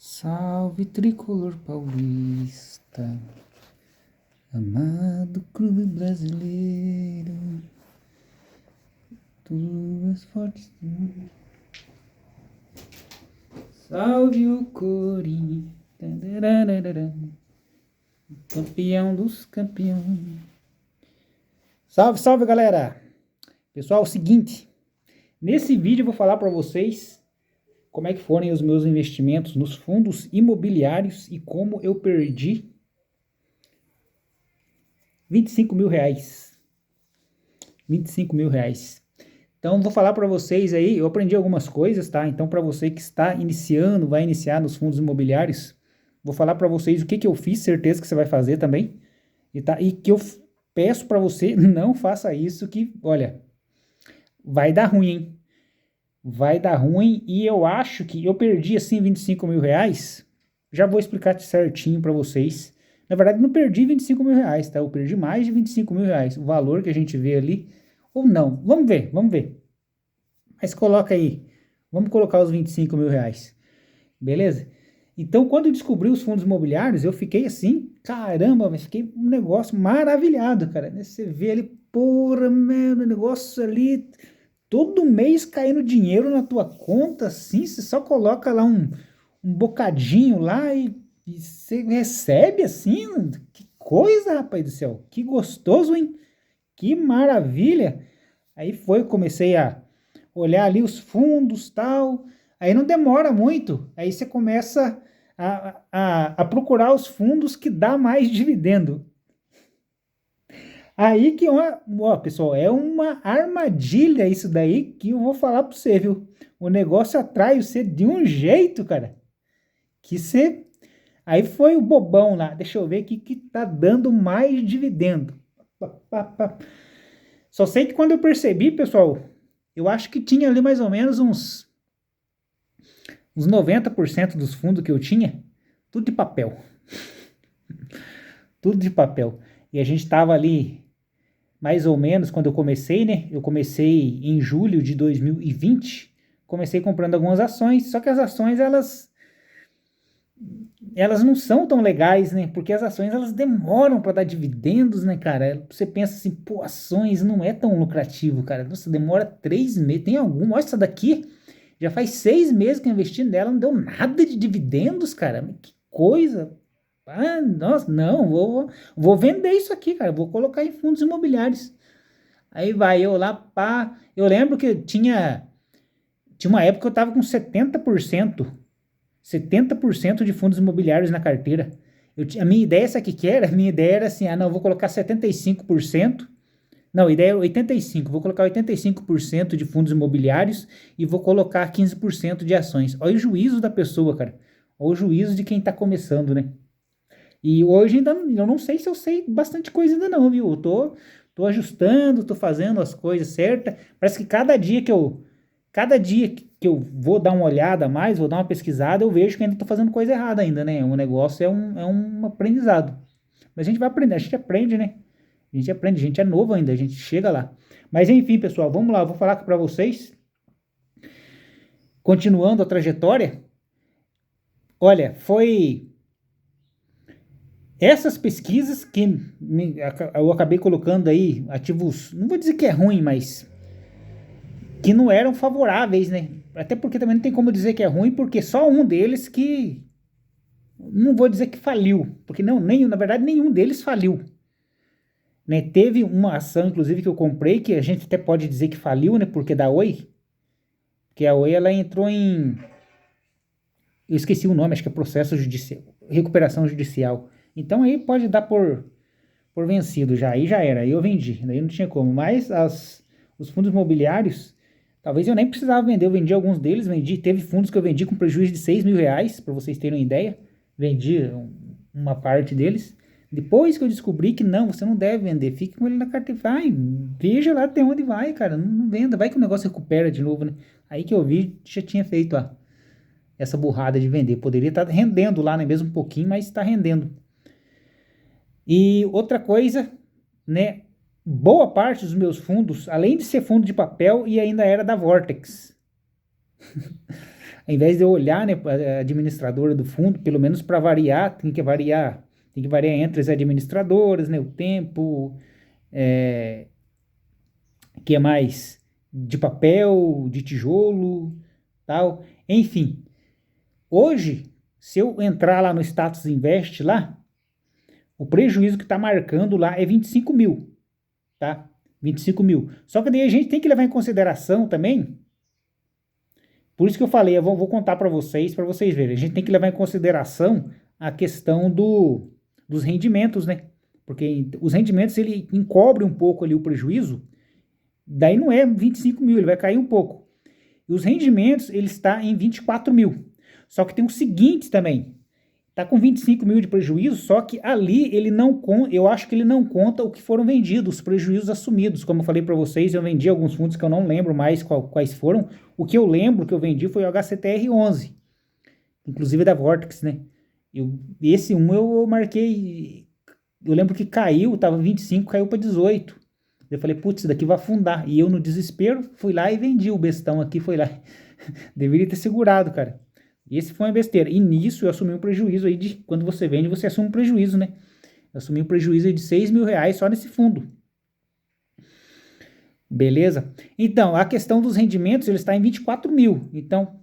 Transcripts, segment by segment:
Salve tricolor paulista, amado clube brasileiro, tu és forte. Salve o Corinthians, campeão dos campeões. Salve, salve galera! Pessoal, é o seguinte, nesse vídeo eu vou falar para vocês como é que foram os meus investimentos nos fundos imobiliários e como eu perdi 25 mil reais. 25 mil reais. Então, vou falar para vocês aí, eu aprendi algumas coisas, tá? Então, para você que está iniciando, vai iniciar nos fundos imobiliários, vou falar para vocês o que eu fiz, certeza que você vai fazer também. E que eu peço para você, não faça isso que, olha, vai dar ruim, hein? Vai dar ruim e eu acho que eu perdi assim 25 mil reais, já vou explicar certinho para vocês. Na verdade não perdi 25 mil reais, tá? Eu perdi mais de 25 mil reais, o valor que a gente vê ali, ou não, vamos ver. Mas coloca aí, vamos colocar os 25 mil reais, beleza? Então quando eu descobri os fundos imobiliários, eu fiquei assim, caramba, mas fiquei um negócio maravilhado, cara. Você vê ali, porra, mano, negócio ali... Todo mês caindo dinheiro na tua conta, assim, você só coloca lá um bocadinho lá e você recebe assim, que coisa, rapaz do céu, que gostoso, hein? Que maravilha! Aí comecei a olhar ali os fundos tal, aí não demora muito, aí você começa a procurar os fundos que dá mais dividendo. Aí que, ó, pessoal, é uma armadilha isso daí que eu vou falar pra você, viu? O negócio atrai você de um jeito, cara, que você... Aí foi o bobão lá, deixa eu ver o que tá dando mais dividendo. Só sei que quando eu percebi, pessoal, eu acho que tinha ali mais ou menos uns 90% dos fundos que eu tinha, tudo de papel. Tudo de papel. E a gente tava ali... mais ou menos quando eu comecei, né? Eu comecei em julho de 2020, comecei comprando algumas ações, só que as ações elas não são tão legais, né? Porque as ações elas demoram para dar dividendos, né, cara? Você pensa assim, pô, ações não é tão lucrativo, cara. Nossa, demora 3 meses. Tem alguma? Olha essa daqui, já faz 6 meses que eu investi nela, não deu nada de dividendos, cara. Que coisa. Ah, nossa, não, vou vender isso aqui, cara. Vou colocar em fundos imobiliários. Aí vai eu lá, pá. Eu lembro que tinha uma época que eu tava com 70% de fundos imobiliários na carteira. A minha ideia, sabe o que era? A minha ideia era assim, não, eu vou colocar 75%. Não, a ideia é 85%. Vou colocar 85% de fundos imobiliários e vou colocar 15% de ações. Olha o juízo da pessoa, cara. Olha o juízo de quem tá começando, né? E hoje ainda eu não sei se eu sei bastante coisa ainda não, viu? Eu tô ajustando, tô fazendo as coisas certas. Parece que cada dia que eu vou dar uma olhada a mais, vou dar uma pesquisada, eu vejo que ainda tô fazendo coisa errada ainda, né? O negócio é um aprendizado. Mas a gente vai aprender, a gente aprende, né? A gente aprende, a gente é novo ainda, a gente chega lá. Mas enfim, pessoal, vamos lá, eu vou falar para vocês, continuando a trajetória. Olha, foi essas pesquisas que eu acabei colocando aí, ativos, não vou dizer que é ruim, mas que não eram favoráveis, né? Até porque também não tem como dizer que é ruim, porque só um deles que, não vou dizer que faliu, porque não, na verdade nenhum deles faliu. Né? Teve uma ação, inclusive, que eu comprei, que a gente até pode dizer que faliu, né? Porque da Oi, que a Oi ela entrou em... Eu esqueci o nome, acho que é processo judicial, recuperação judicial. Então aí pode dar por vencido já, aí já era, aí eu vendi, daí não tinha como, mas os fundos imobiliários, talvez eu nem precisava vender, eu vendi alguns deles, teve fundos que eu vendi com prejuízo de 6 mil reais, para vocês terem uma ideia, vendi uma parte deles, depois que eu descobri que não, você não deve vender, fique com ele na carteira, vai, veja lá até onde vai, cara, não venda, vai que o negócio recupera de novo, né, aí que eu vi, já tinha feito essa burrada de vender, poderia estar rendendo lá, né, mesmo um pouquinho, mas está rendendo. E outra coisa, né, boa parte dos meus fundos, além de ser fundo de papel, e ainda era da Vortex. ao invés de eu olhar, né, a administradora do fundo, pelo menos para variar, tem que variar entre as administradoras, né, o tempo, que é mais de papel, de tijolo, tal. Enfim, hoje, se eu entrar lá no Status Invest lá, o prejuízo que está marcando lá é 25 mil, tá? 25 mil. Só que daí a gente tem que levar em consideração também, por isso que eu falei, eu vou contar para vocês verem. A gente tem que levar em consideração a questão dos rendimentos, né? Porque os rendimentos, ele encobre um pouco ali o prejuízo, daí não é 25 mil, ele vai cair um pouco. E os rendimentos, ele está em 24 mil. Só que tem o seguinte também, tá com 25 mil de prejuízo, só que ali ele não eu acho que ele não conta o que foram vendidos, os prejuízos assumidos. Como eu falei para vocês, eu vendi alguns fundos que eu não lembro mais quais foram. O que eu lembro que eu vendi foi o HCTR11, inclusive da Vortex, né? Esse eu marquei, eu lembro que caiu, tava 25, caiu para 18. Eu falei, putz, isso daqui vai afundar. E eu, no desespero, fui lá e vendi o bestão aqui, foi lá. Deveria ter segurado, cara. Esse foi uma besteira. E nisso eu assumi um prejuízo aí de, quando você vende, você assume um prejuízo, né? Eu assumi um prejuízo aí de 6 mil reais só nesse fundo. Beleza? Então, a questão dos rendimentos, ele está em 24 mil. Então,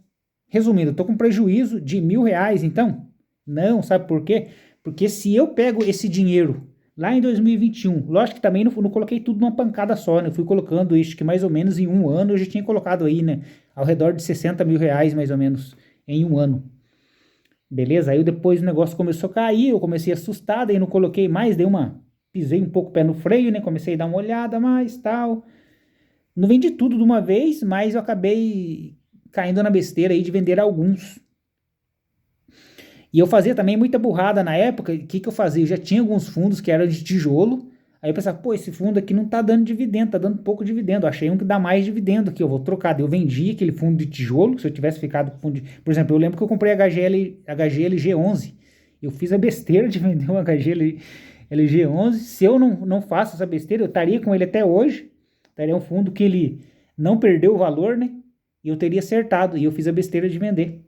resumindo, eu tô com prejuízo de R$ 1.000, então? Não, sabe por quê? Porque se eu pego esse dinheiro lá em 2021, lógico que também não coloquei tudo numa pancada só, né? Eu fui colocando isso, que mais ou menos em um ano eu já tinha colocado aí, né? Ao redor de 60 mil reais, mais ou menos, em um ano. Beleza? Aí depois o negócio começou a cair, eu comecei a assustar, daí não coloquei mais, pisei um pouco o pé no freio, né? Comecei a dar uma olhada mais, tal. Não vendi tudo de uma vez, mas eu acabei caindo na besteira aí de vender alguns. E eu fazia também muita burrada na época. O que eu fazia? Eu já tinha alguns fundos que eram de tijolo. Aí eu pensava, pô, esse fundo aqui não tá dando dividendo, tá dando pouco dividendo. Eu achei um que dá mais dividendo aqui, eu vou trocar. Eu vendi aquele fundo de tijolo, se eu tivesse ficado com fundo de... Por exemplo, eu lembro que eu comprei HGLG11. Eu fiz a besteira de vender um HGLG11. Se eu não faço essa besteira, eu estaria com ele até hoje. Estaria um fundo que ele não perdeu o valor, né? E eu teria acertado. E eu fiz a besteira de vender.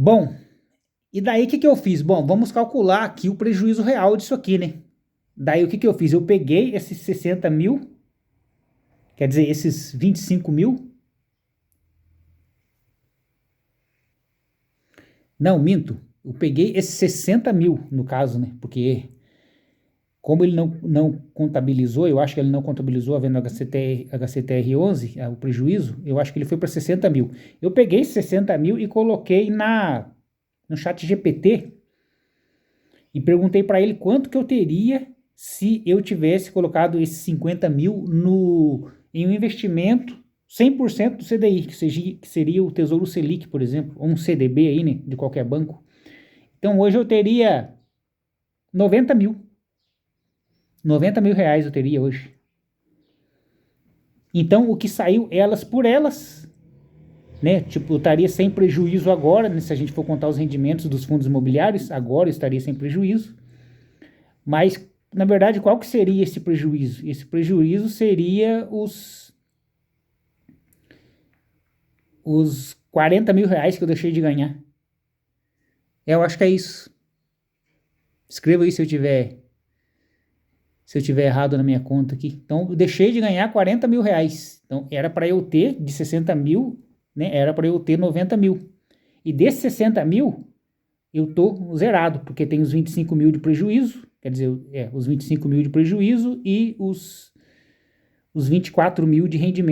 Bom, e daí o que eu fiz? Bom, vamos calcular aqui o prejuízo real disso aqui, né? Daí o que eu fiz? Eu peguei esses 60 mil, quer dizer, esses 25 mil. Não, minto. Eu peguei esses 60 mil, no caso, né? Porque como ele não contabilizou, eu acho que ele não contabilizou a venda HCTR11, o prejuízo, eu acho que ele foi para 60 mil. Eu peguei esses 60 mil e coloquei no chat GPT e perguntei para ele quanto que eu teria se eu tivesse colocado esses 50 mil em um investimento 100% do CDI, que seria o Tesouro Selic, por exemplo, ou um CDB aí, né, de qualquer banco. Então hoje eu teria 90 mil. 90 mil reais eu teria hoje. Então o que saiu elas por elas, né? Tipo, eu estaria sem prejuízo agora, né? Se a gente for contar os rendimentos dos fundos imobiliários, agora eu estaria sem prejuízo. Mas, na verdade, qual que seria esse prejuízo? Esse prejuízo seria os 40 mil reais que eu deixei de ganhar. Eu acho que é isso. Escreva aí se eu tiver errado na minha conta aqui. Então, eu deixei de ganhar 40 mil reais. Então, era para eu ter de 60 mil, né? Era para eu ter 90 mil. E desses 60 mil, eu tô zerado, porque tem os 25 mil de prejuízo, quer dizer, os 25 mil de prejuízo e os 24 mil de rendimento.